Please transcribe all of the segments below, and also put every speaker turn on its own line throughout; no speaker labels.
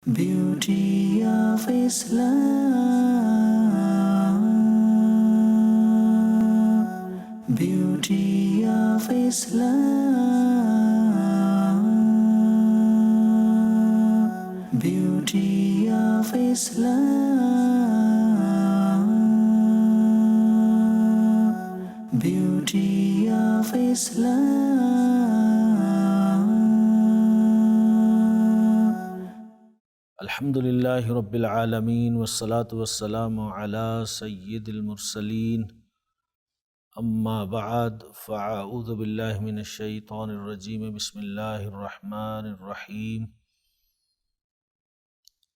Beauty of Islam, beauty of Islam, beauty of Islam, beauty of Islam. Alhamdulillahi Rabbil Alameen wassalatu wassalamu ala Sayyidil Mursaleen amma ba'ad fa'a'udhu billahi minash shaitanir rajeem bismillahir rahmanir rahim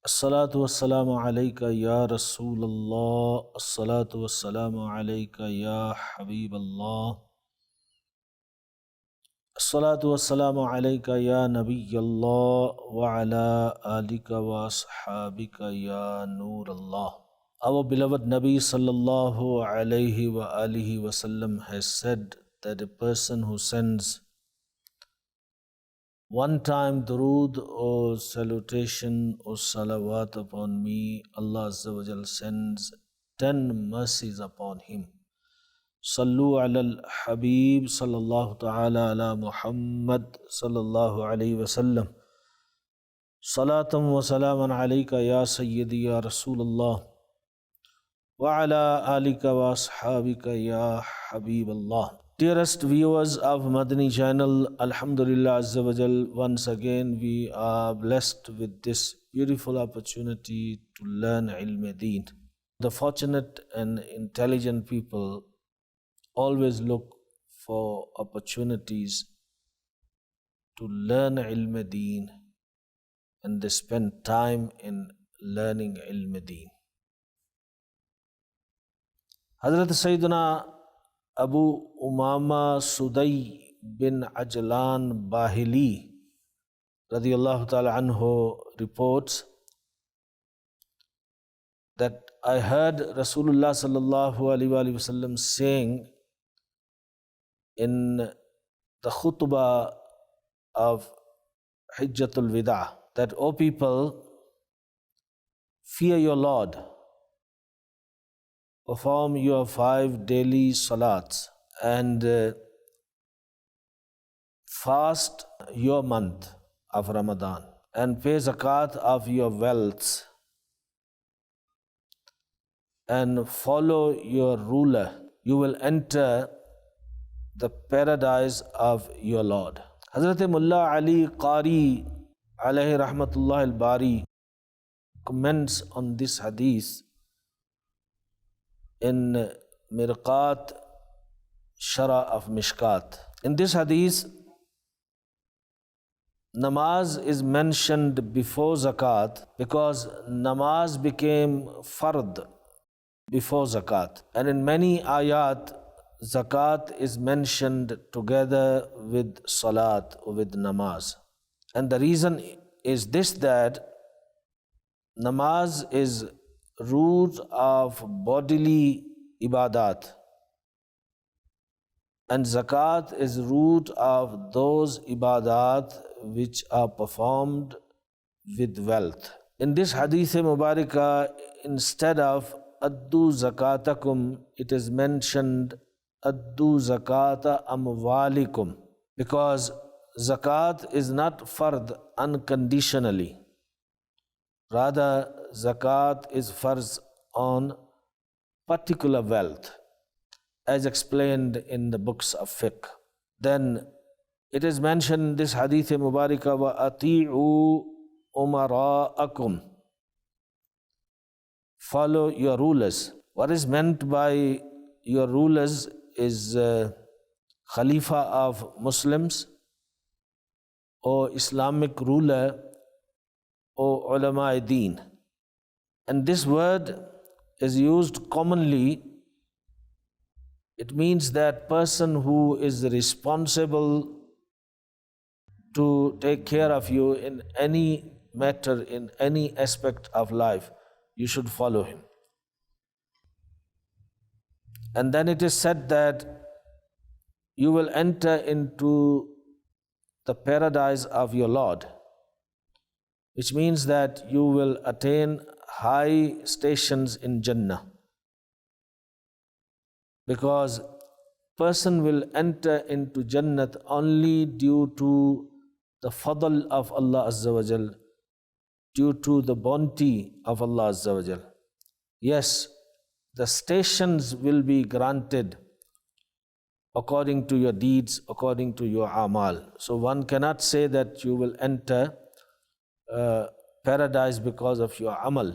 As-salatu wassalamu alayka ya Rasulallah As-salatu wassalamu alayka ya Habiballah As-salatu wassalamu alayka ya Nabiyallah wa ala alika wa ashabika ya Noorallah. Our beloved Nabi sallallahu alayhi wa alihi wasallam has said that a person who sends one time durood or salutation or salawat upon me, Allah Azza wa Jal sends 10 mercies upon him. Sallu ala al-Habib sallallahu ta'ala ala Muhammad sallallahu alayhi wa sallam. Salatam wa salaman alayka ya Sayyidi ya Rasulullah. Wa ala alika wa ashabika ya Habiballah. Dearest viewers of Madani Channel, Alhamdulillah Azza wa Jal, once again we are blessed with this beautiful opportunity to learn ilm deen. The fortunate and intelligent people always look for opportunities to learn ilm deen, and they spend time in learning ilm deen. Hazrat Sayyidina Abu Umama Suday bin Ajlan Bahili radiyallahu ta'ala anhu reports that I heard Rasulullah sallallahu alaihi wasallam saying in the khutbah of Hijjatul Wida that, O people, fear your Lord, perform your 5 daily salats, and fast your month of Ramadan, and pay zakat of your wealth, and follow your ruler. You will enter the paradise of your Lord. Hazrat Mullah Ali Qari alayhi rahmatullah al-Bari comments on this hadith in Mirqat Shara of Mishkat. In this hadith, namaz is mentioned before zakat because namaz became fard before zakat. And in many ayat, zakat is mentioned together with salat or with namaz. And the reason is this, that namaz is root of bodily ibadat, and zakat is root of those ibadat which are performed with wealth. In this hadith mubarakah, instead of addu zakatakum, it is mentioned addu zakata amwalikum, because zakat is not fard unconditionally. Rather, zakat is farz on particular wealth, as explained in the books of fiqh. Then it is mentioned in this hadith mubarakah, wa ati'u umara'akum, follow your rulers. What is meant by your rulers is Khalifa of Muslims, or Islamic ruler, or ulama deen. And this word is used commonly. It means that person who is responsible to take care of you in any matter, in any aspect of life, you should follow him. And then it is said that you will enter into the paradise of your Lord. which means that you will attain high stations in Jannah, because person will enter into Jannat only due to the fadl of Allah Azza wa Jal, due to the bounty of Allah Azza wa Jal. Yes, the stations will be granted according to your deeds, according to your amal. So one cannot say that you will enter paradise because of your amal,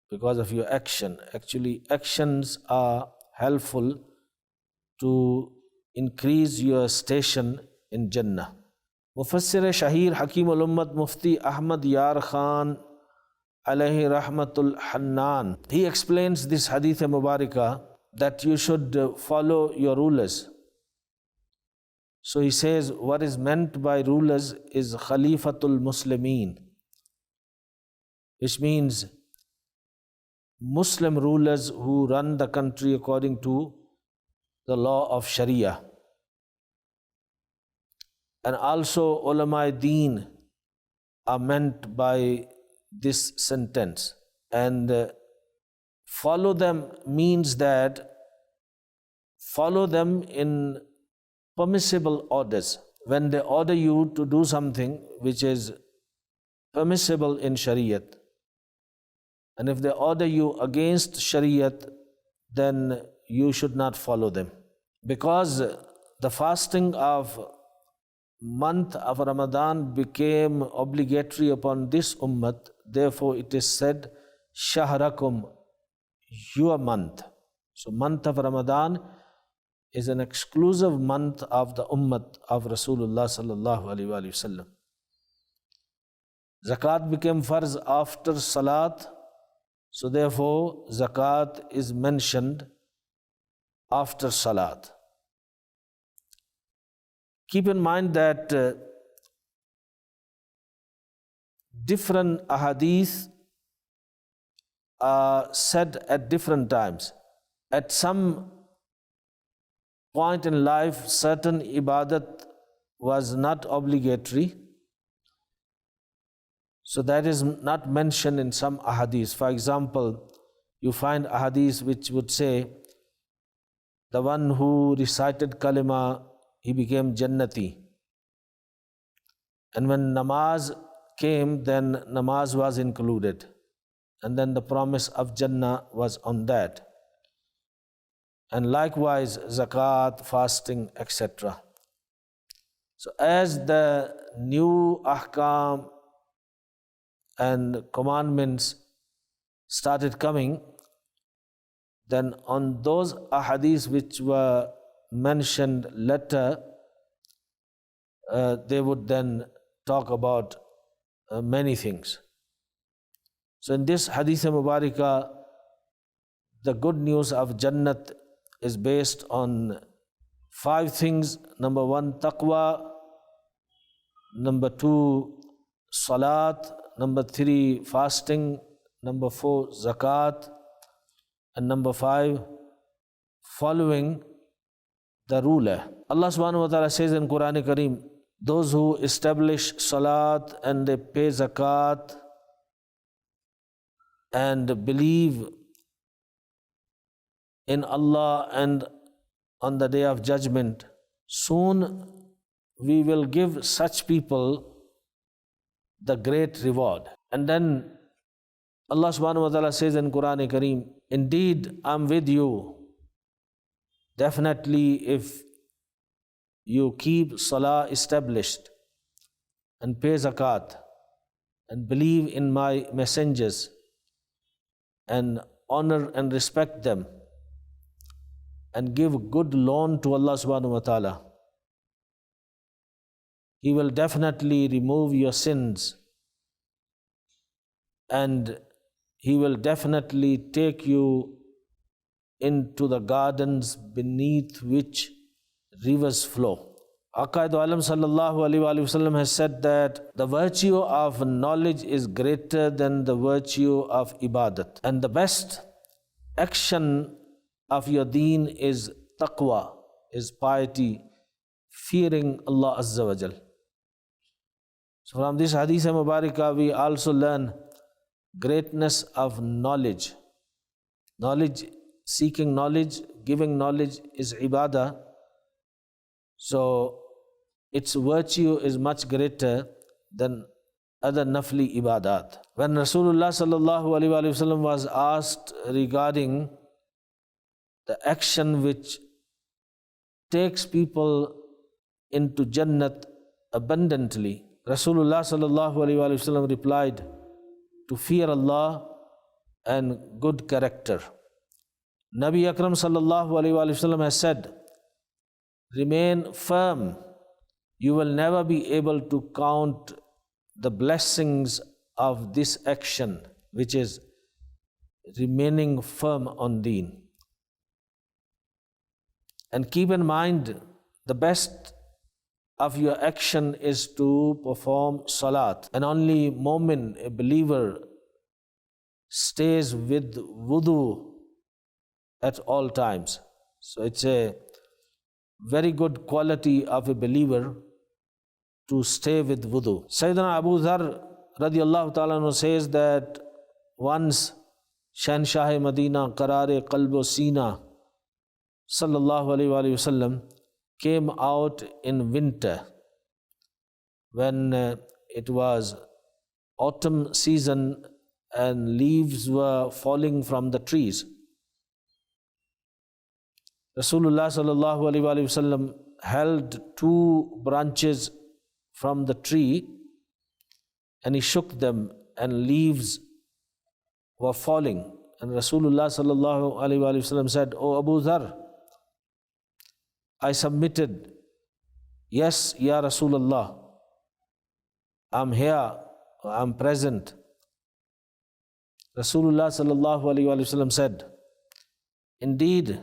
because of your action. Actually, actions are helpful to increase your station in Jannah. Mufassir Shahir Hakim al-Ummat Mufti Ahmad Yar Khan alayhi rahmatul Hannan, he explains this hadith Mubarakah that you should follow your rulers. So he says what is meant by rulers is Khalifatul Muslimin, which means Muslim rulers who run the country according to the law of Sharia. And also ulama deen are meant by this sentence. And follow them means that follow them in permissible orders. When they order you to do something which is permissible in Shariat, and if they order you against Shariat, then you should not follow them. Because the fasting of month of Ramadan became obligatory upon this ummah, therefore it is said, Shahrakum, your month. So month of Ramadan is an exclusive month of the ummah of Rasulullah sallallahu alaihi wasallam. Zakat became farz after Salat, so therefore Zakat is mentioned after Salat. Keep in mind that different ahadith are said at different times. At some point in life, certain ibadat was not obligatory, so that is not mentioned in some ahadith. For example, you find ahadith which would say, the one who recited kalima, he became Jannati. And when namaz came, then namaz was included. And then the promise of Jannah was on that. And likewise, zakat, fasting, etc. So as the new ahkam and commandments started coming, then on those ahadith which were mentioned later, they would then talk about many things. So in this hadith Mubarakah, the good news of Jannat is based on 5 things. Number 1, taqwa. Number 2, salat. Number 3, fasting. Number 4, zakat. And number 5, following the ruler. Allah subhanahu wa ta'ala says in Quran Kareem, those who establish salat and they pay zakat and believe in Allah and on the day of judgment, soon we will give such people the great reward. And then Allah subhanahu wa ta'ala says in Quran Kareem, indeed I'm with you. Definitely if you keep salah established and pay zakat and believe in my messengers and honor and respect them and give good loan to Allah subhanahu wa ta'ala, He will definitely remove your sins and He will definitely take you into the gardens beneath which rivers flow. Aqaid Alam sallallahu alaihi wasallam has said that the virtue of knowledge is greater than the virtue of ibadat, and the best action of your deen is taqwa, is piety, fearing Allah Azza wa Jal. So from this Hadith Mubarakah, we also learn greatness of knowledge. Knowledge, seeking knowledge, giving knowledge is ibadah. So its virtue is much greater than other nafli ibadat. When Rasulullah sallallahu alaihi wasallam was asked regarding the action which takes people into Jannat abundantly, Rasulullah sallallahu alaihi wasallam replied, to fear Allah and good character. Nabi Akram sallallahu alaihi wasallam has said, remain firm. You will never be able to count the blessings of this action, which is remaining firm on deen. And keep in mind, the best of your action is to perform salat. And only mu'min, a believer, stays with wudu at all times. So it's a very good quality of a believer to stay with wudu. Sayyidina Abu Dhar radiallahu ta'ala anhu says that once Shahnshah Madina Qarare Qalb Sina sallallahu alayhi wasallam came out in winter when it was autumn season and leaves were falling from the trees. Rasulullah sallallahu alayhi wasallam held two branches from the tree and he shook them and leaves were falling. And Rasulullah sallallahu alayhi wasallam said, "O Abu Dhar, I submitted, yes, Ya Rasulullah, I'm here, I'm present." Rasulullah sallallahu alayhi wasallam said, indeed,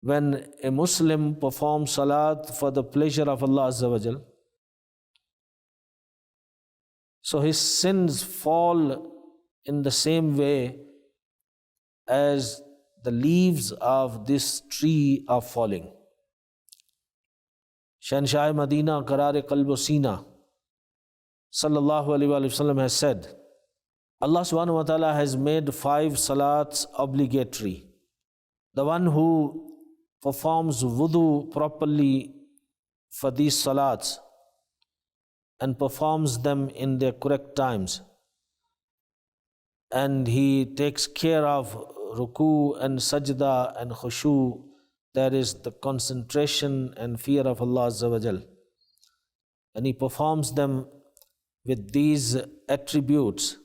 when a Muslim performs salat for the pleasure of Allah Azza wa Jal, so his sins fall in the same way as the leaves of this tree are falling. Shahnshah Madina Qarare Qalb Sina sallallahu alayhi wasallam has said, Allah subhanahu wa ta'ala has made 5 salats obligatory. The one who performs wudu properly for these salats and performs them in their correct times, and he takes care of ruku and sajda and khushu, that is the concentration and fear of Allah Azza wa Jal, and he performs them with these attributes,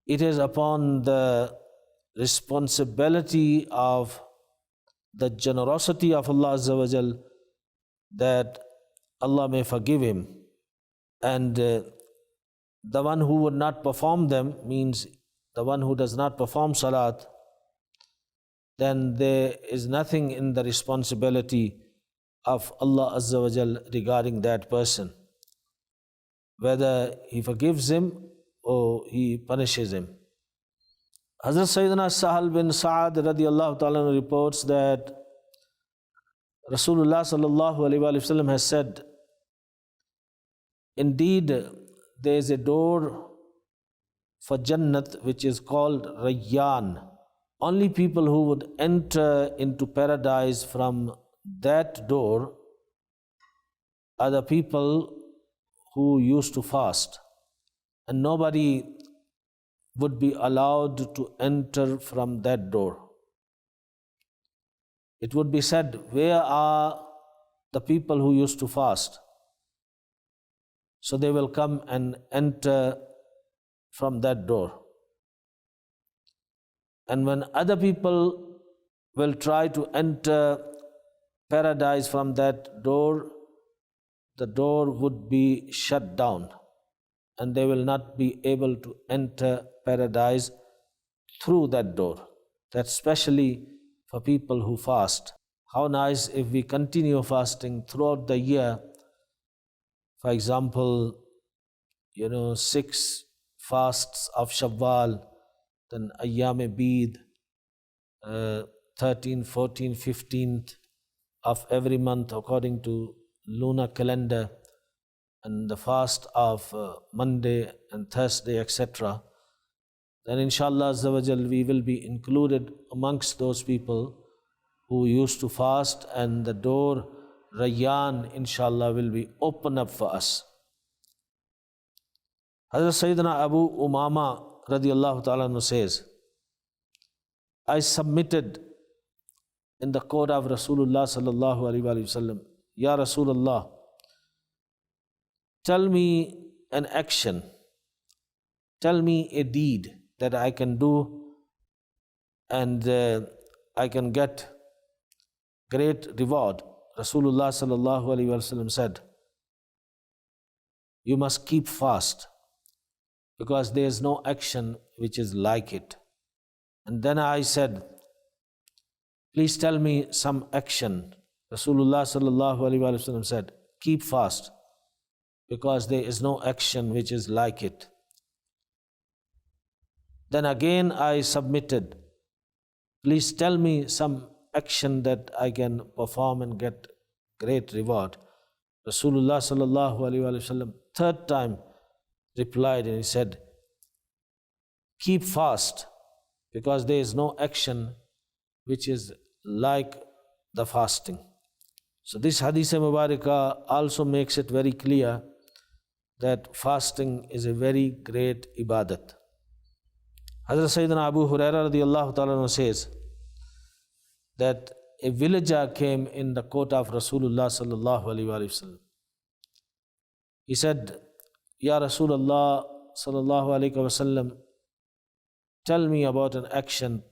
it is upon the responsibility of the generosity of Allah Azza wa Jal that Allah may forgive him. And the one who would not perform them, means the one who does not perform salat, then there is nothing in the responsibility of Allah Azza wa Jal regarding that person, whether he forgives him or he punishes him. Hazrat Sayyidina Sahal bin Sa'ad radiallahu ta'ala reports that Rasulullah sallallahu alayhi wasallam has said, indeed, there is a door for Jannat which is called Rayyan. Only people who would enter into paradise from that door are the people who used to fast, and nobody would be allowed to enter from that door. It would be said, where are the people who used to fast? So they will come and enter from that door. And when other people will try to enter paradise from that door, the door would be shut down and they will not be able to enter paradise through that door. That's especially for people who fast. How nice if we continue fasting throughout the year. For example, 6 fasts of Shawwal, then Ayyam-e-Beed, 13th, 14th, 15th of every month according to lunar calendar. and the fast of Monday and Thursday, etc., then inshallah Azza wa Jal, we will be included amongst those people who used to fast, and the door Rayyan inshallah will be open up for us. Hazrat Sayyidina Abu Umama radiallahu ta'ala anhu says, I submitted in the court of Rasulullah sallallahu alaihi wasallam, Ya Rasulullah, tell me an action, tell me a deed that I can do and I can get great reward. Rasulullah sallallahu alaihi wasallam said, you must keep fast, because there is no action which is like it. And then I said, please tell me some action. Rasulullah sallallahu alaihi wasallam said, keep fast, because there is no action which is like it. Then again I submitted, please tell me some action that I can perform and get great reward. Rasulullah sallallahu alaihi wasallam third time replied, and he said, keep fast, because there is no action which is like the fasting. So this hadith Mubarakah also makes it very clear that fasting is a very great ibadat. Hazrat Sayyidina Abu Hurairah radiallahu ta'ala says that a villager came in the court of Rasulullah sallallahu alaihi wasallam. He said, Ya Rasulullah sallallahu alaihi wasallam, tell me about an action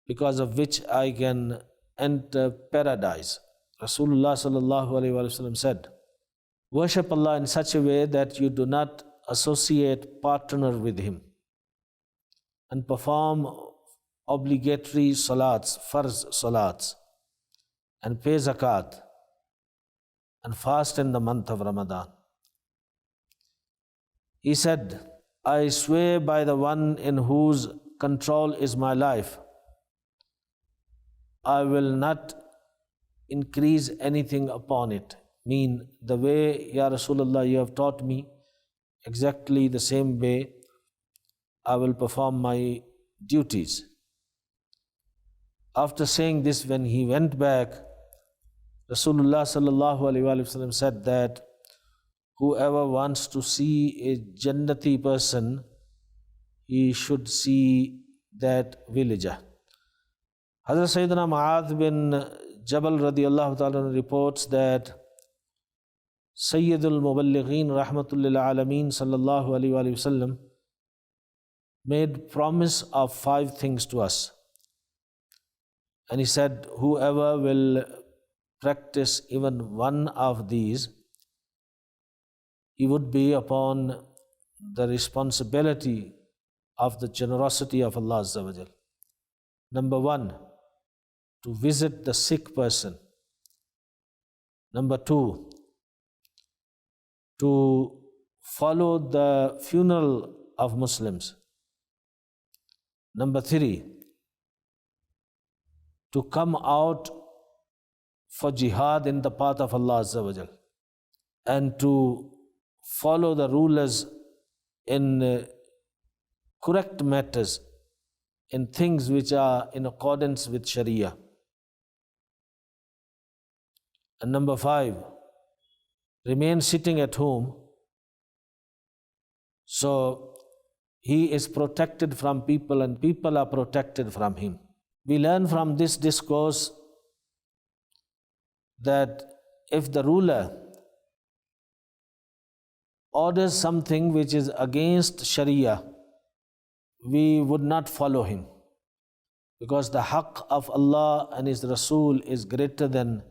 because of which I can enter paradise. Rasulullah sallallahu alaihi wasallam said, worship Allah in such a way that you do not associate partner with Him, and perform obligatory salats, farz salats, and pay zakat, and fast in the month of Ramadan. He said, I swear by the one in whose control is my life, I will not increase anything upon it. Mean, the way, Ya Rasulullah, you have taught me, exactly the same way I will perform my duties. After saying this, when he went back, Rasulullah sallallahu alaihi wasallam said that whoever wants to see a Jannati person, he should see that villager. Hazrat Sayyidina Mu'adh bin Jabal radiallahu ta'ala reports that Sayyidul Muballighin rahmatullil alameen sallallahu alaihi wasallam made promise of 5 things to us. And he said, whoever will practice even one of these, he would be upon the responsibility of the generosity of Allah Azza wa Jal. Number 1, to visit the sick person. Number 2, to follow the funeral of Muslims. Number 3, to come out for jihad in the path of Allah Azza wa Jal, and to follow the rulers in correct matters, in things which are in accordance with Sharia. And number 5, remain sitting at home, so he is protected from people and people are protected from him. We learn from this discourse that if the ruler orders something which is against Sharia, we would not follow him, because the haqq of Allah and His Rasul is greater than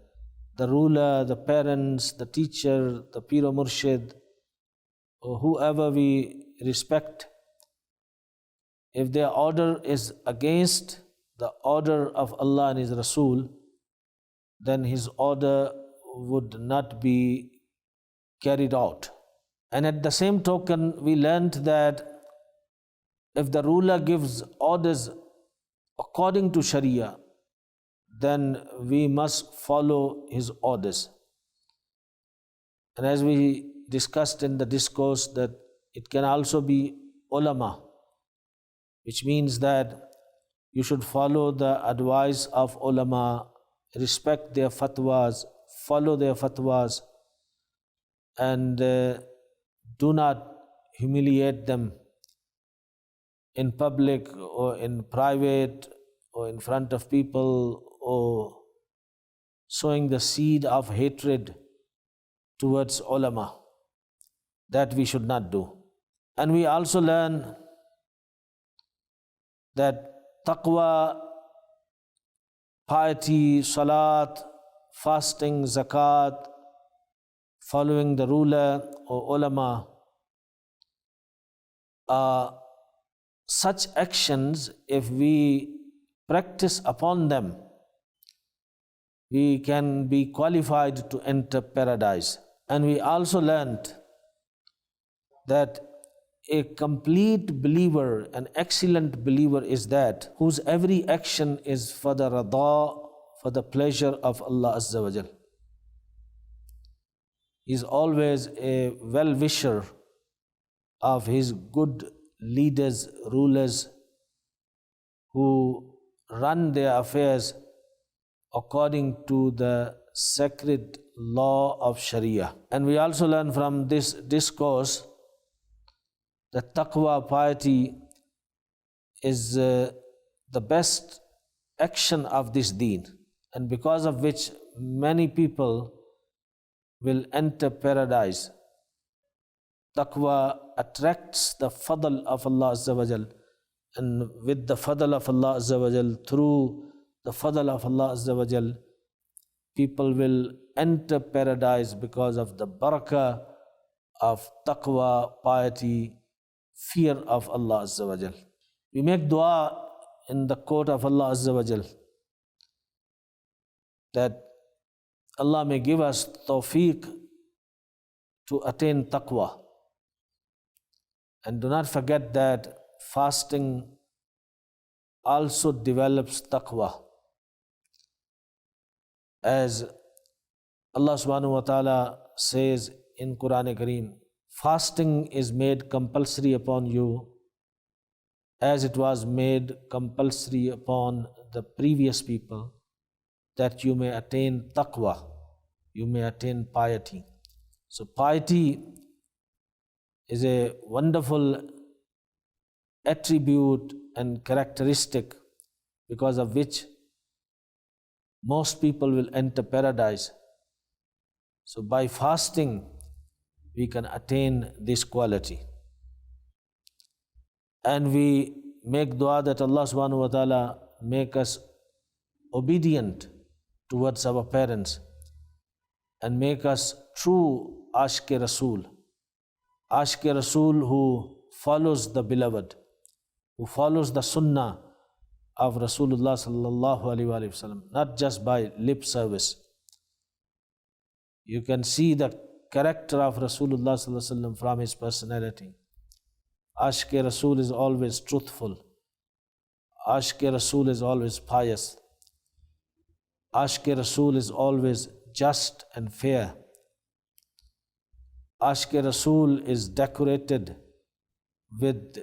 the ruler, the parents, the teacher, the Pir o Murshid, or whoever we respect. If their order is against the order of Allah and His Rasul, then his order would not be carried out. And at the same token, we learned that if the ruler gives orders according to Sharia, then we must follow his orders. And as we discussed in the discourse that it can also be ulama, which means that you should follow the advice of ulama, respect their fatwas, follow their fatwas, and do not humiliate them in public or in private or in front of people, or sowing the seed of hatred towards ulama. That we should not do. And we also learn that taqwa, piety, salat, fasting, zakat, following the ruler or ulama are such actions, if we practice upon them, we can be qualified to enter paradise. And we also learned that a complete believer, an excellent believer, is that whose every action is for the rada, for the pleasure of Allah Azza wa Jal. He is always a well-wisher of his good leaders, rulers, who run their affairs according to the sacred law of Sharia. And we also learn from this discourse that taqwa, piety, is the best action of this deen, and because of which many people will enter paradise. Taqwa attracts the fadl of Allah Azza wa Jal, and with the fadl of Allah Azza wa Jal, through the fadl of Allah Azza wa Jal, people will enter paradise because of the barakah of taqwa, piety, fear of Allah Azza wa Jal. We make dua in the court of Allah Azza wa Jal that Allah may give us tawfiq to attain taqwa. And do not forget that fasting also develops taqwa. As Allah subhanahu wa ta'ala says in Quran Kareem, fasting is made compulsory upon you as it was made compulsory upon the previous people, that you may attain taqwa, you may attain piety. So piety is a wonderful attribute and characteristic because of which most people will enter paradise. So by fasting, we can attain this quality. And we make dua that Allah subhanahu wa ta'ala make us obedient towards our parents and make us true Ashke Rasul. Ashke Rasul who follows the beloved, who follows the Sunnah of Rasulullah sallallahu alaihi wasallam, not just by lip service. You can see the character of Rasulullah sallallahu alaihi wasallam from his personality. Ashke Rasul is always truthful. Ashke Rasul is always pious. Ashke Rasul is always just and fair. Ashke Rasul is decorated with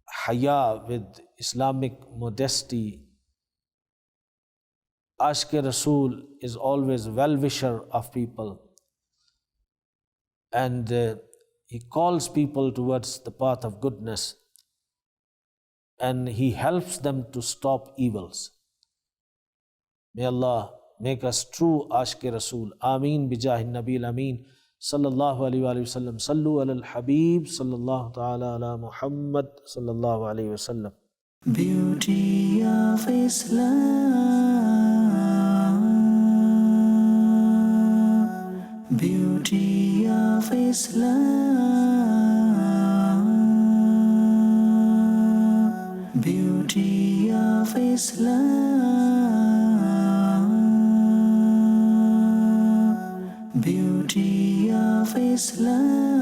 haya, with Islamic modesty. Ashke Rasul is always well-wisher of people, and he calls people towards the path of goodness, and he helps them to stop evils. May Allah make us true Ashke Rasul. Ameen bijahi Nabil Ameen. Sallallahu alayhi wa sallam. Sallu ala al-Habib. Sallallahu ta'ala ala Muhammad. Sallallahu alayhi wa sallam.
Beauty of Islam. Beauty of Islam. Beauty of Islam. Beauty of Islam.